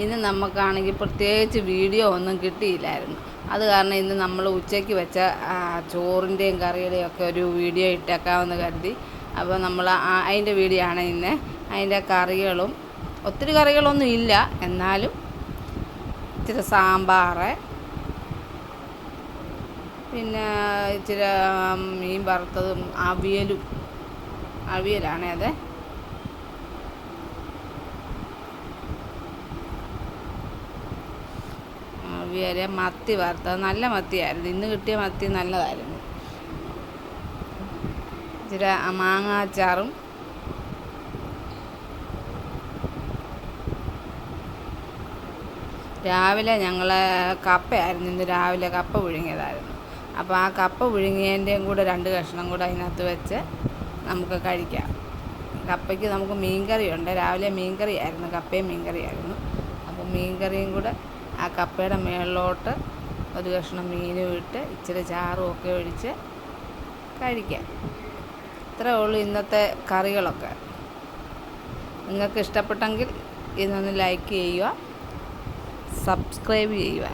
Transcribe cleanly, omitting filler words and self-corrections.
ഇന്ന് നമുക്കാണെങ്കിൽ പ്രത്യേകിച്ച് വീഡിയോ ഒന്നും കിട്ടിയില്ലായിരുന്നു. അത് കാരണം ഇന്ന് നമ്മൾ ഉച്ചയ്ക്ക് വെച്ച ചോറിൻ്റെയും കറിയുടെയും ഒക്കെ ഒരു വീഡിയോ ഇട്ടേക്കാമെന്ന് കരുതി. അപ്പോൾ നമ്മൾ അതിൻ്റെ വീഡിയോ ആണ് ഇന്ന്. അതിൻ്റെ കറികളും ഒത്തിരി കറികളൊന്നും ഇല്ല, എന്നാലും ഇച്ചിരി സാമ്പാർ, പിന്നെ ഇച്ചിരി മീൻ വറുത്തതും അവിയലാണ് അത്. അവിയൽ, മത്തി വറുത്തത്, നല്ല മത്തിയായിരുന്നു. ഇന്ന് കിട്ടിയ മത്തി നല്ലതായിരുന്നു. ഇച്ചിരി മാങ്ങാച്ചാറും രാവിലെ ഞങ്ങൾ കപ്പയായിരുന്നു. ഇന്ന് രാവിലെ കപ്പ പുഴുങ്ങിയതായിരുന്നു. അപ്പോൾ ആ കപ്പ പുഴുങ്ങിയതിൻ്റെയും കൂടെ 2 കഷ്ണം കൂടെ അതിനകത്ത് വെച്ച് നമുക്ക് കഴിക്കാം. കപ്പയ്ക്ക് നമുക്ക് മീൻകറിയുണ്ട്. രാവിലെ മീൻകറിയായിരുന്നു, കപ്പയും മീൻകറിയായിരുന്നു. അപ്പോൾ മീൻകറിയും കൂടെ ആ കപ്പയുടെ മുകളിലോട്ട് 1 കഷ്ണം മീനും ഇട്ട് ഇച്ചിരി ചാറും ഒക്കെ ഒഴിച്ച് കഴിക്കാം. ഇത്രയേ ഉള്ളൂ ഇന്നത്തെ കറികളൊക്കെ. നിങ്ങൾക്ക് ഇഷ്ടപ്പെട്ടെങ്കിൽ ഇതൊന്ന് ലൈക്ക് ചെയ്യുക, സബ്സ്ക്രൈബ് ചെയ്യുക.